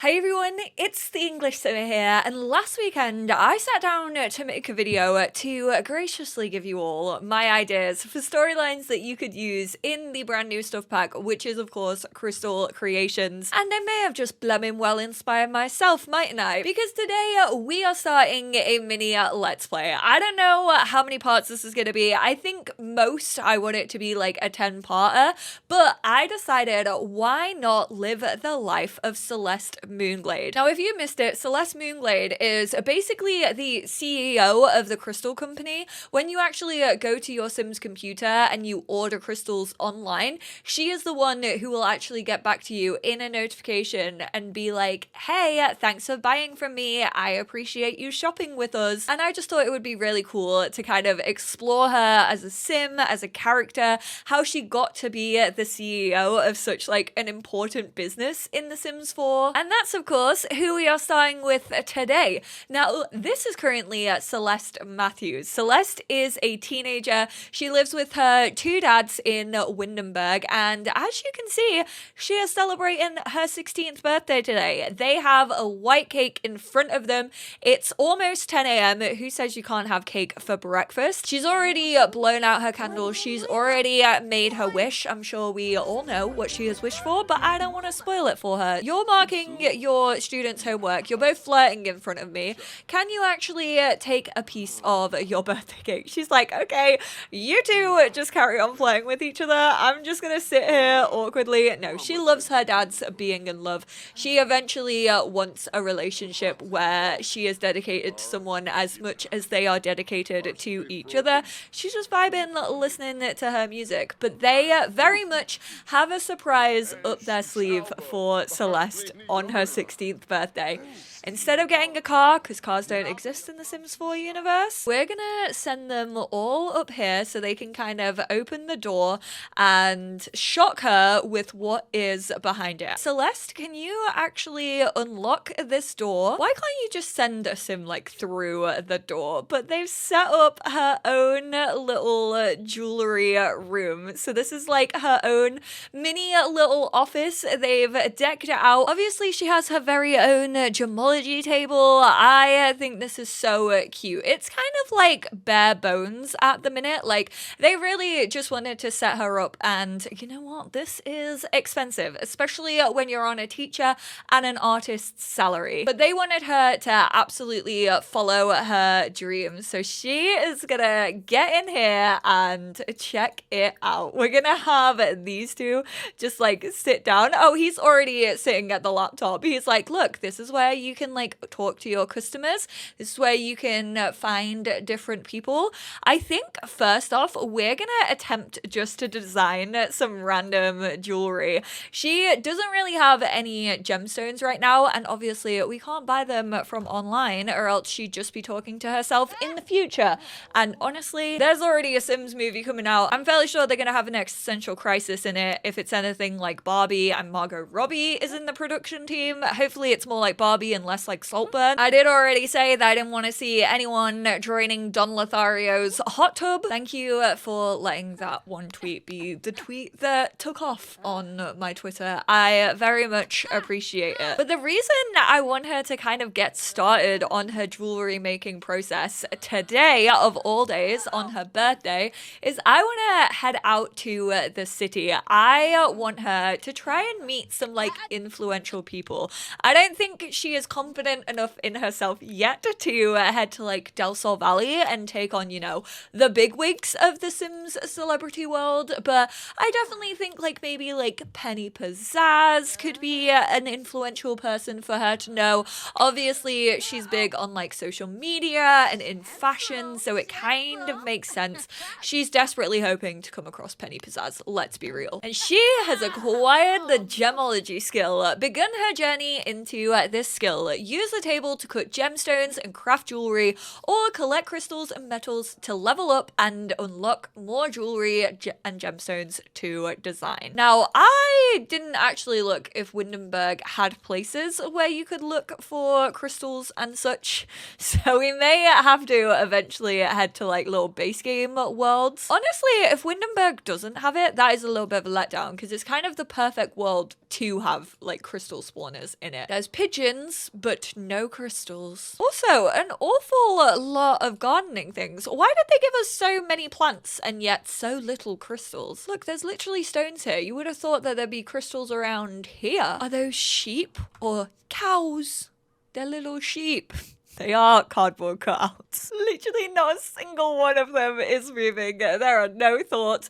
Hi everyone, it's the EnglishSimmer here, and last weekend I sat down to make a video to graciously give you all my ideas for storylines that you could use in the brand new stuff pack, which is of course Crystal Creations. And I may have just blooming well inspired myself, mightn't I? Because today we are starting a mini Let's Play. I don't know how many parts this is going to be. I think most I want it to be like a 10-parter, but I decided why not live the life of Celeste Moonglade. Now, if you missed it, Celeste Moonglade is basically the CEO of the crystal company. When you actually go to your Sims computer and you order crystals online, she is the one who will actually get back to you in a notification and be like, hey, thanks for buying from me. I appreciate you shopping with us. And I just thought it would be really cool to kind of explore her as a Sim, as a character, how she got to be the CEO of such like an important business in The Sims 4. And that's of course who we are starting with today. Now, this is currently Celeste Matthews. Celeste is a teenager. She lives with her two dads in Windenburg, and as you can see, she is celebrating her 16th birthday today. They have a white cake in front of them. It's almost 10 a.m. Who says you can't have cake for breakfast? She's already blown out her candles. She's already made her wish. I'm sure we all know what she has wished for, but I don't want to spoil it for her. You're marking your students' homework. You're both flirting in front of me. Can you actually take a piece of your birthday cake? She's like, okay, you two just carry on flirting with each other. I'm just gonna sit here awkwardly. No, she loves her dad's being in love. She eventually wants a relationship where she is dedicated to someone as much as they are dedicated to each other. She's just vibing, listening to her music. But they very much have a surprise up their sleeve for Celeste on her 16th birthday. Instead of getting a car, because cars don't exist in the Sims 4 universe, we're gonna send them all up here so they can kind of open the door and shock her with what is behind it. Celeste, can you actually unlock this door? Why can't you just send a Sim like through the door? But they've set up her own little jewelry room. So this is like her own mini little office. They've decked it out. Obviously, she has her very own gemology table. I think this is so cute. It's kind of like bare bones at the minute. Like, they really just wanted to set her up, and you know what? This is expensive, especially when you're on a teacher and an artist's salary. But they wanted her to absolutely follow her dreams. So she is gonna get in here and check it out. We're gonna have these two just like sit down. Oh, he's already sitting at the laptop. He's like, look, this is where you can like talk to your customers. This is where you can find different people. I think first off, we're gonna attempt just to design some random jewelry. She doesn't really have any gemstones right now, and obviously we can't buy them from online or else she'd just be talking to herself in the future. And honestly, there's already a Sims movie coming out. I'm fairly sure they're gonna have an existential crisis in it if it's anything like Barbie, and Margot Robbie is in the production team. Hopefully it's more like Barbie and less like Saltburn. I did already say that I didn't want to see anyone draining Don Lothario's hot tub. Thank you for letting that one tweet be the tweet that took off on my Twitter. I very much appreciate it. But the reason I want her to kind of get started on her jewelry making process today, of all days, on her birthday, is I want to head out to the city. I want her to try and meet some like influential people. I don't think she is confident enough in herself yet to head to like Del Sol Valley and take on, you know, the bigwigs of the Sims celebrity world, but I definitely think like maybe like Penny Pizzazz could be an influential person for her to know. Obviously, she's big on like social media and in fashion, so it kind of makes sense. She's desperately hoping to come across Penny Pizzazz, let's be real. And she has acquired the gemology skill, begun her journey into this skill. Use the table to cut gemstones and craft jewelry, or collect crystals and metals to level up and unlock more jewelry and gemstones to design. Now, I didn't actually look if Windenburg had places where you could look for crystals and such, so we may have to eventually head to like little base game worlds. Honestly, if Windenburg doesn't have it, that is a little bit of a letdown, because it's kind of the perfect world to have like crystal spawning corners in it. There's pigeons, but no crystals. Also, an awful lot of gardening things. Why did they give us so many plants and yet so little crystals? Look, there's literally stones here. You would have thought that there'd be crystals around here. Are those sheep or cows? They're little sheep. They are cardboard cutouts. Literally not a single one of them is moving. There are no thoughts.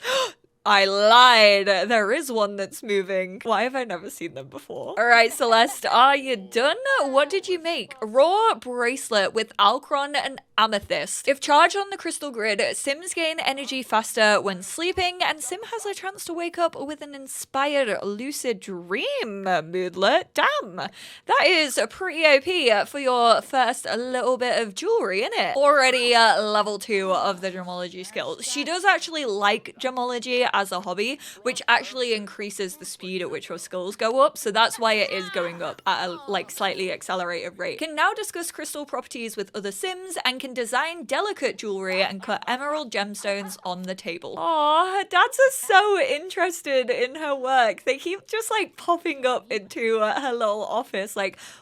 I lied. There is one that's moving. Why have I never seen them before? All right, Celeste, are you done? What did you make? A raw bracelet with Alcron and amethyst. If charged on the crystal grid, Sims gain energy faster when sleeping, and Sim has a chance to wake up with an inspired lucid dream. Moodlet. Damn. That is pretty OP for your first little bit of jewelry, innit? Already level 2 of the gemology skill. She does actually like gemology as a hobby, which actually increases the speed at which your skills go up, so that's why it is going up at a slightly accelerated rate. Can now discuss crystal properties with other Sims and can design delicate jewelry and cut emerald gemstones on the table. Aw, her dads are so interested in her work. They keep just popping up into her little office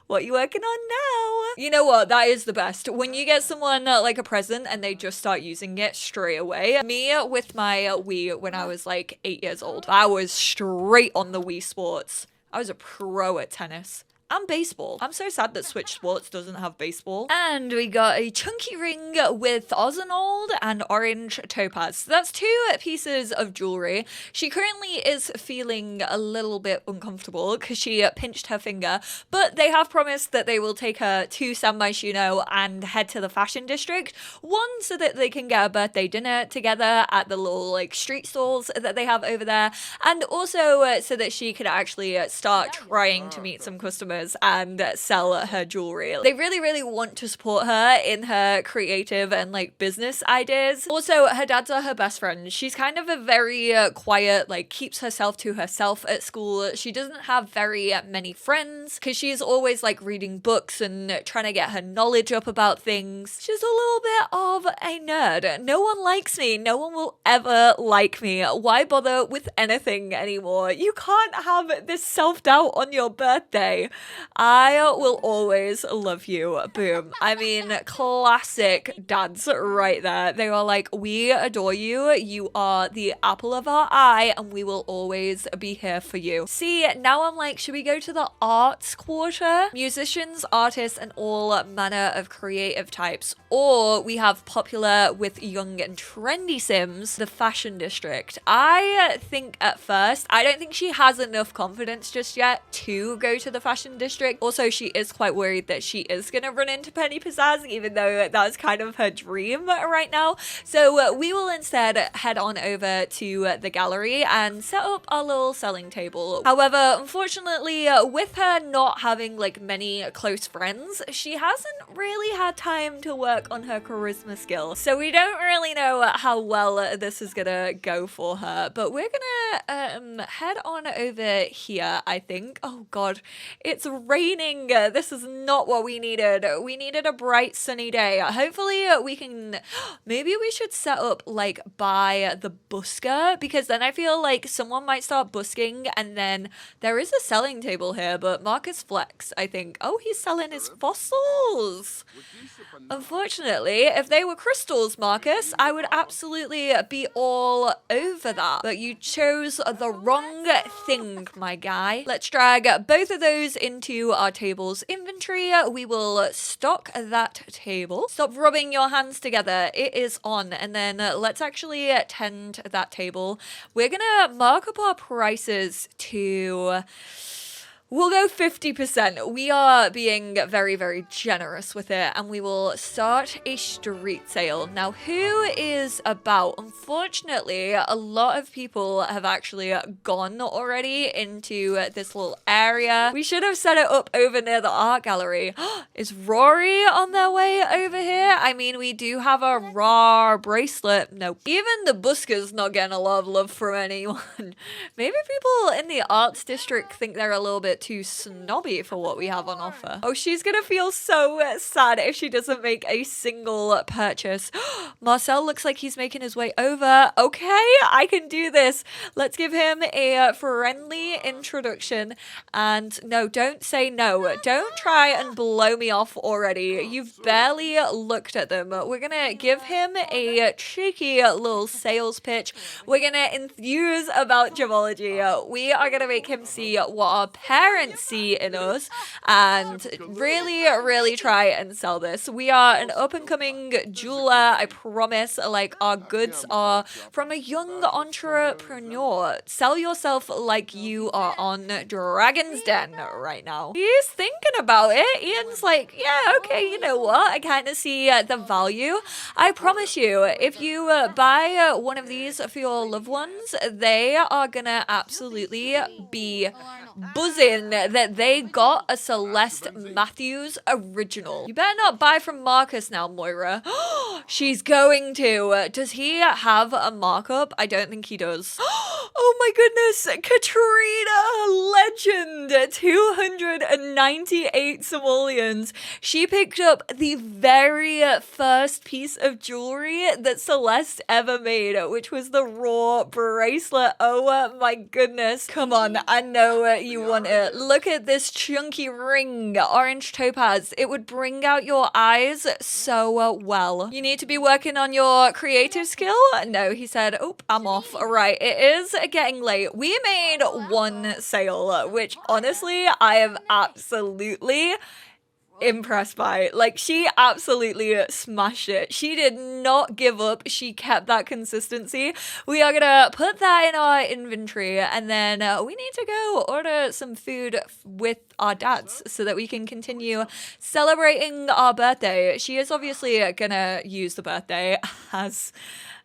what are you working on now? You know what, that is the best. When you get someone a present and they just start using it straight away. Me with my Wii when I was 8 years old. I was straight on the Wii Sports. I was a pro at tennis. And baseball. I'm so sad that Switch Sports doesn't have baseball. And we got a chunky ring with Ozanold and orange topaz. So that's 2 pieces of jewelry. She currently is feeling a little bit uncomfortable because she pinched her finger, but they have promised that they will take her to San Myshuno and head to the fashion district. One, so that they can get a birthday dinner together at the little street stalls that they have over there, and also so that she could actually start trying to meet some customers and sell her jewelry. They really want to support her in her creative and business ideas. Also, her dads are her best friends. She's kind of a very quiet, keeps herself to herself at school. She doesn't have very many friends because she's always reading books and trying to get her knowledge up about things. She's a little bit of a nerd. No one likes me. No one will ever like me. Why bother with anything anymore? You can't have this self-doubt on your birthday. I will always love you. Boom. I mean, classic dads right there. They are we adore you. You are the apple of our eye and we will always be here for you. See, now I'm should we go to the arts quarter? Musicians, artists, and all manner of creative types. Or we have popular with young and trendy Sims, the fashion district. I think at first, I don't think she has enough confidence just yet to go to the fashion district. Also, she is quite worried that she is gonna run into Penny Pizzazz, even though that's kind of her dream right now. So we will instead head on over to the gallery and set up our little selling table. However, unfortunately, with her not having many close friends, she hasn't really had time to work on her charisma skill. So we don't really know how well this is gonna go for her, but we're gonna head on over here, I think. Oh god, it's raining. This is not what we needed. We needed a bright sunny day. Hopefully we can, maybe we should set up by the busker, because then I feel someone might start busking, and then there is a selling table here, but Marcus Flex, I think. Oh, he's selling his fossils. Unfortunately, if they were crystals, Marcus, I would absolutely be all over that. But you chose the wrong thing, my guy. Let's drag both of those into our table's inventory. We will stock that table. Stop rubbing your hands together. It is on. And then let's actually tend that table. We're gonna mark up our prices to... We'll go 50%. We are being very generous with it, and we will start a street sale. Now, who is about? Unfortunately, a lot of people have actually gone already into this little area. We should have set it up over near the art gallery. Is Rory on their way over here? I mean, we do have a raw bracelet. Nope. Even the busker's not getting a lot of love from anyone. Maybe people in the arts district think they're a little bit too snobby for what we have on offer. Oh, she's gonna feel so sad if she doesn't make a single purchase. Marcel looks like he's making his way over. Okay, I can do this. Let's give him a friendly introduction. And no, don't say no. Don't try and blow me off already. You've barely looked at them. We're gonna give him a cheeky little sales pitch. We're gonna enthuse about gemology. We are gonna make him see what our parents see in us and really try and sell this. We are an up-and-coming jeweler, I promise. Like, our goods are from a young entrepreneur. Sell yourself like you are on Dragon's Den right now. He's thinking about it. Ian's like, yeah, okay, you know what? I kind of see the value. I promise you, if you buy one of these for your loved ones, they are gonna absolutely be buzzing that they got a Celeste Matthews original. You better not buy from Marcus now, Moira. She's going to. Does he have a markup? I don't think he does. Oh my goodness, Katrina, legend, 298 simoleons. She picked up the very first piece of jewelry that Celeste ever made, which was the raw bracelet. Oh my goodness. Come on, I know you want it. Look at this chunky ring, orange topaz. It would bring out your eyes so well. You need to be working on your creative skill? No, he said, oh, I'm off. All right, it is getting late. We made one sale, which honestly, I am absolutely impressed by. Like, she absolutely smashed it. She did not give up. She kept that consistency. We are gonna put that in our inventory, and then we need to go order some food with our dads so that we can continue celebrating our birthday. She is obviously gonna use the birthday as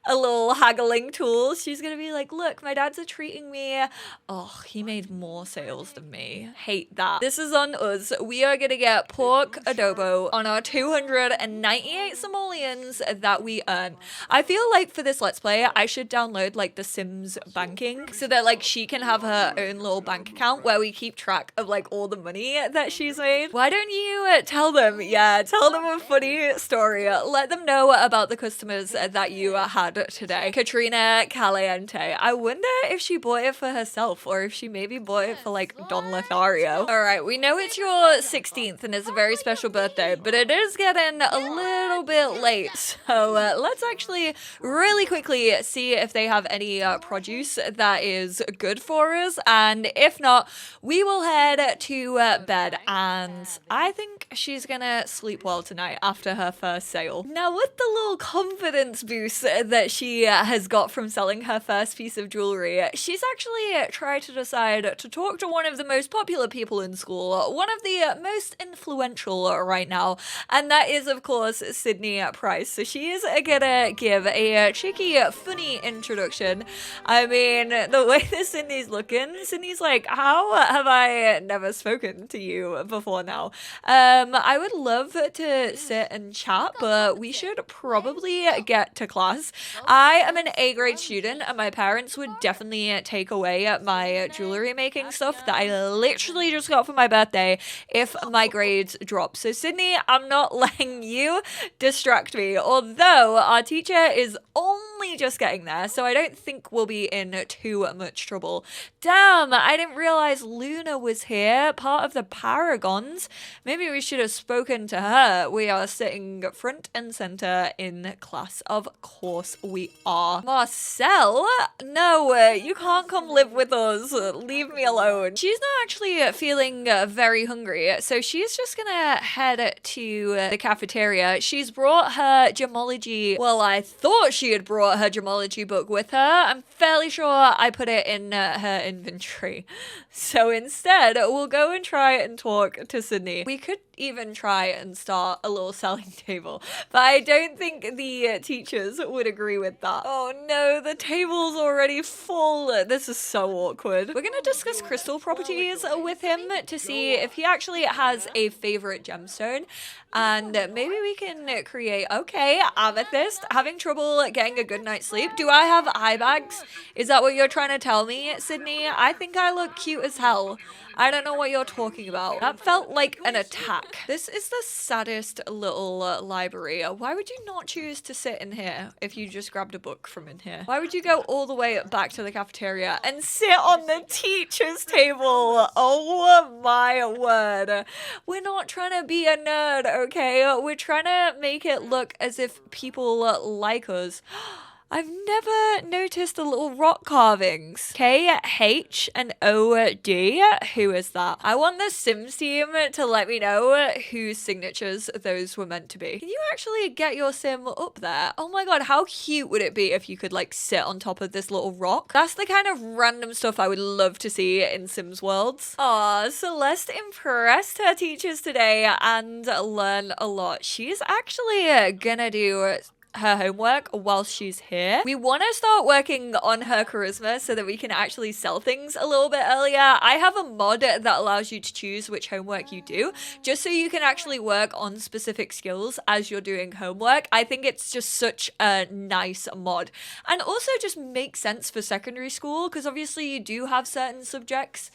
a little haggling tool. She's gonna be like, look, my dads are treating me. Oh, he made more sales than me. Hate that. This is on us. We are gonna get pork adobo on our 298 simoleons that we earn. I feel like for this Let's Play, I should download like the Sims banking so that like she can have her own little bank account where we keep track of like all the money that she's made. Why don't you tell them? Yeah, tell them a funny story. Let them know about the customers that you had today. Katrina Caliente. I wonder if she bought it for herself or if she maybe bought it for like Don Lothario. All right, we know it's your 16th and it's a very special birthday, but it is getting a little bit late. So let's actually really quickly see if they have any produce that is good for us. And if not, we will head to bed. And I think she's gonna sleep well tonight after her first sale. Now, with the little confidence boost that she has got from selling her first piece of jewelry, she's actually tried to decide to talk to one of the most popular people in school, one of the most influential right now, and that is, of course, Sydney Price. So she is gonna give a cheeky, funny introduction. I mean, the way that Sydney's looking, Sydney's like, how have I never spoken to you before now? I would love to sit and chat, but we should probably get to class. I am an A grade student and my parents would definitely take away my jewelry making stuff that I literally just got for my birthday if my grades drop. So Sydney, I'm not letting you distract me, although our teacher is only just getting there, so I don't think we'll be in too much trouble. Damn, I didn't realize Luna was here, part of the Paragons. Maybe we should have spoken to her. We are sitting front and center in class. Of course we are. Marcel? No, you can't come live with us. Leave me alone. She's not actually feeling very hungry, so she's just gonna head to the cafeteria. She's brought her gemology. Well, I thought she had brought her gemology book with her. I'm fairly sure I put it in her inventory. So instead, we'll go and try and talk to Sydney. We could even try and start a little selling table, but I don't think the teachers would agree with that. Oh no, the table's already full. This is so awkward. We're gonna discuss crystal properties with him to see if he actually has a favorite gemstone, and maybe we can create, okay, amethyst, having trouble getting a good night's sleep. Do I have eye bags? Is that what you're trying to tell me, Sydney? I think I look cute as hell. I don't know what you're talking about. That felt like an attack. This is the saddest little library. Why would you not choose to sit in here if you just grabbed a book from in here? Why would you go all the way back to the cafeteria and sit on the teacher's table? Oh my word. We're not trying to be a nerd, okay? We're trying to make it look as if people like us. I've never noticed the little rock carvings. K, H, and O, D. Who is that? I want the Sims team to let me know whose signatures those were meant to be. Can you actually get your sim up there? Oh my god, how cute would it be if you could like sit on top of this little rock? That's the kind of random stuff I would love to see in Sims worlds. Aw, Celeste impressed her teachers today and learned a lot. She's actually gonna do her homework whilst she's here. We want to start working on her charisma so that we can actually sell things a little bit earlier. I have a mod that allows you to choose which homework you do, just so you can actually work on specific skills as you're doing homework. I think it's just such a nice mod, and also just makes sense for secondary school, because obviously you do have certain subjects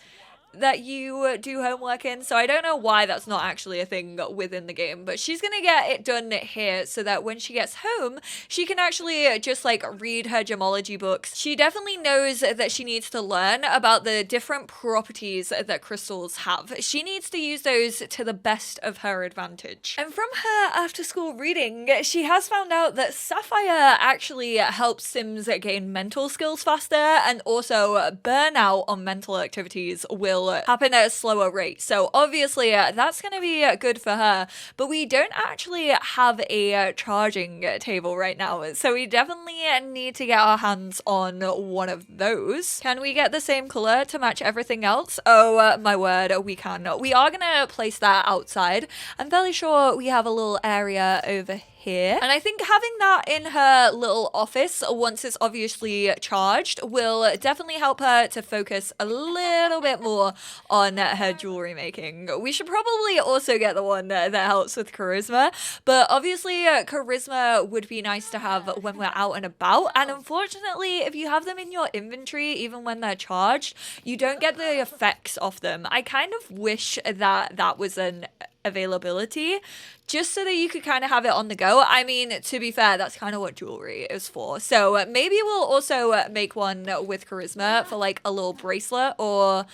that you do homework in, so I don't know why that's not actually a thing within the game, but she's gonna get it done here so that when she gets home, she can actually just like read her gemology books. She definitely knows that she needs to learn about the different properties that crystals have. She needs to use those to the best of her advantage. And from her after school reading, she has found out that sapphire actually helps Sims gain mental skills faster, and also burnout on mental activities will happen at a slower rate. So obviously that's going to be good for her, but we don't actually have a charging table right now, so we definitely need to get our hands on one of those. Can we get the same color to match everything else? Oh my word, we can. We are going to place that outside. I'm fairly sure we have a little area over here, and I think having that in her little office once it's obviously charged will definitely help her to focus a little bit more on her jewelry making. We should probably also get the one that helps with charisma, but obviously charisma would be nice to have when we're out and about, and unfortunately if you have them in your inventory even when they're charged, you don't get the effects of them. I kind of wish that that was an availability, just so that you could kind of have it on the go. I mean, to be fair, that's kind of what jewelry is for. So maybe we'll also make one with charisma for like a little bracelet or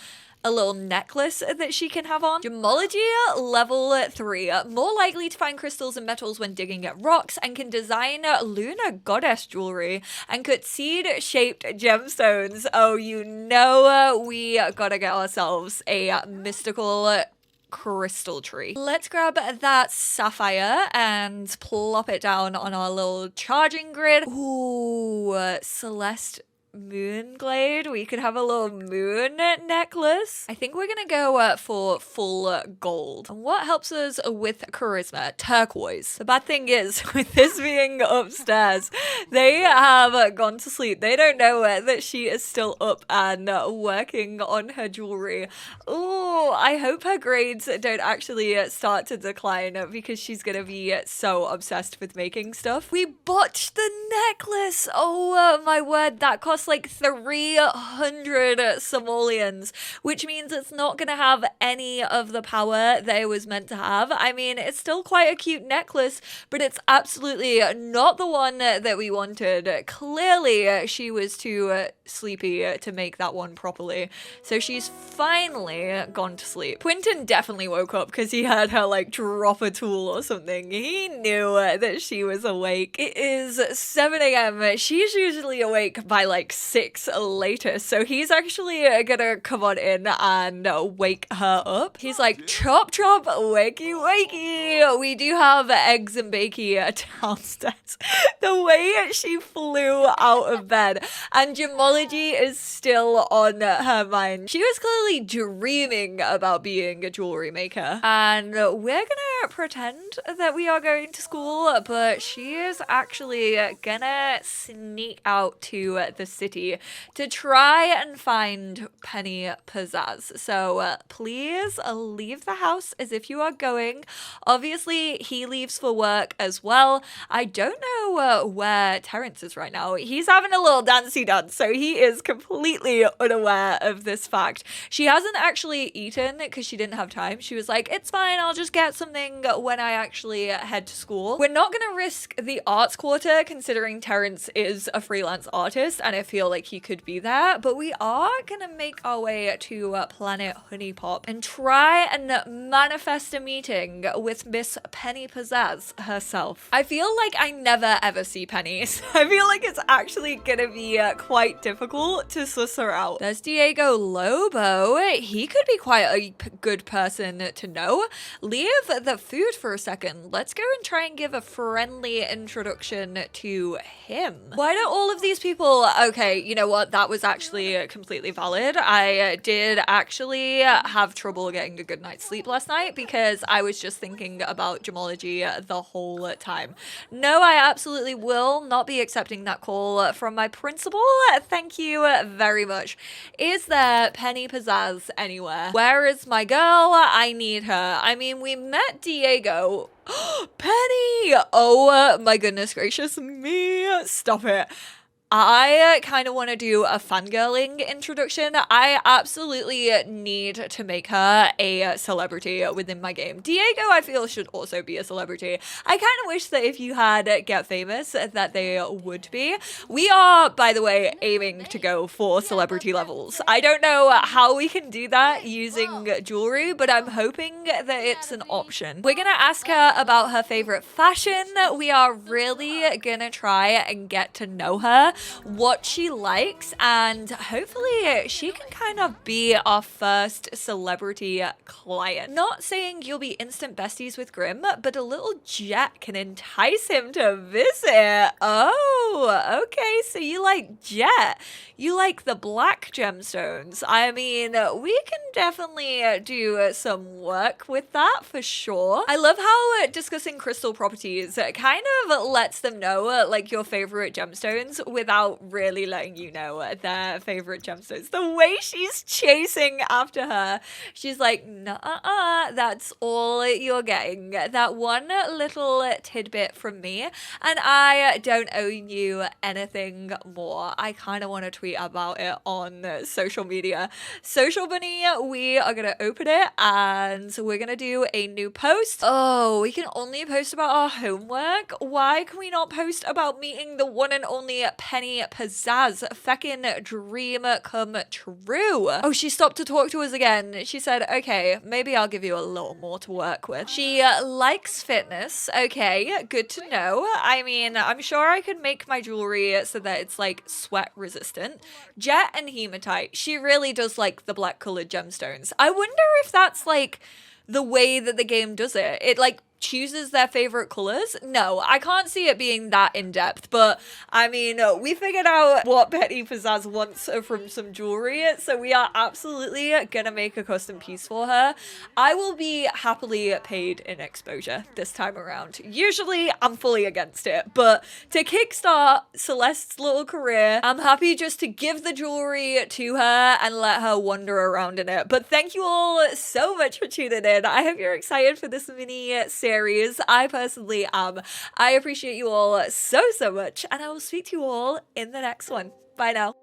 a little necklace that she can have on. Gemology level 3. More likely to find crystals and metals when digging at rocks, and can design lunar goddess jewelry and cut seed-shaped gemstones. Oh, you know we gotta get ourselves a mystical crystal tree. Let's grab that sapphire and plop it down on our little charging grid. Ooh, Celeste moonglade. We could have a little moon necklace. I think we're gonna go for full gold. And what helps us with charisma? Turquoise. The bad thing is, with this being upstairs, they have gone to sleep. They don't know that she is still up and working on her jewelry. Oh, I hope her grades don't actually start to decline, because she's gonna be so obsessed with making stuff. We botched the necklace. Oh my word, that cost like 300 simoleons, which means it's not gonna have any of the power that it was meant to have. I mean, it's still quite a cute necklace, but it's absolutely not the one that we wanted. Clearly she was too sleepy to make that one properly, so she's finally gone to sleep. Quentin definitely woke up because he heard her like drop a tool or something. He knew that she was awake. It is 7 a.m. She's usually awake by like like 6 later. So he's actually gonna come on in and wake her up. He's like, chop chop, wakey wakey. We do have eggs and bakey downstairs. The way she flew out of bed, and gemology is still on her mind. She was clearly dreaming about being a jewelry maker, and we're gonna pretend that we are going to school, but she is actually gonna sneak out to the city to try and find Penny Pizzazz. So please leave the house as if you are going. Obviously, he leaves for work as well. I don't know where Terrence is right now. He's having a little dancey dance, so he is completely unaware of this fact. She hasn't actually eaten because she didn't have time. She was like, it's fine, I'll just get something when I actually head to school. We're not going to risk the arts quarter considering Terrence is a freelance artist and I feel like he could be there, but we are going to make our way to Planet Honeypop and try and manifest a meeting with Miss Penny Pizzazz herself. I feel like I never ever see Penny, so I feel like it's actually gonna be quite difficult to suss her out. There's Diego Lobo. He could be quite a good person to know. Leave the food for a second. Let's go and try and give a friendly introduction to him. Why do all of these people... Okay, you know what? That was actually completely valid. I did actually have trouble getting a good night's sleep last night because I was just thinking about gemology the whole time. No, I absolutely will not be accepting that call from my principal. Thank you very much. Is there Penny Pizzazz anywhere? Where is my girl? I need her. I mean, we met Diego. Penny! Oh my goodness gracious me. Stop it. I kind of want to do a fangirling introduction. I absolutely need to make her a celebrity within my game. Diego, I feel, should also be a celebrity. I kind of wish that if you had Get Famous, that they would be. We are, by the way, aiming to go for celebrity levels. I don't know how we can do that using jewelry, but I'm hoping that it's an option. We're going to ask her about her favorite fashion. We are really going to try and get to know her, what she likes, and hopefully she can kind of be our first celebrity client. Not saying you'll be instant besties with Grimm, but a little jet can entice him to visit. Oh, okay, so you like Jet. You like the black gemstones. I mean, we can definitely do some work with that for sure. I love how discussing crystal properties kind of lets them know like your favorite gemstones without really letting you know their favorite gemstones. The way she's chasing after her, she's like, nah, that's all you're getting. That one little tidbit from me, and I don't owe you anything more. I kind of want to tweet about it on social media. Social Bunny, we are going to open it and we're going to do a new post. Oh, we can only post about our homework. Why can we not post about meeting the one and only Penny Pizzazz? Feckin' dream come true. Oh, she stopped to talk to us again. She said, okay, maybe I'll give you a little more to work with. She likes fitness. Okay, good to know. I mean, I'm sure I could make my jewelry so that it's like sweat resistant. Jet and hematite. She really does like the black colored gemstones. I wonder if that's like the way that the game does it. It like chooses their favorite colors. No, I can't see it being that in-depth, but I mean, we figured out what Penny Pizzazz wants from some jewelry, so we are absolutely gonna make a custom piece for her. I will be happily paid in exposure this time around. Usually I'm fully against it, but to kickstart Celeste's little career, I'm happy just to give the jewelry to her and let her wander around in it. But thank you all so much for tuning in. I hope you're excited for this mini series. I personally am. I appreciate you all so much, and I will speak to you all in the next one. Bye now.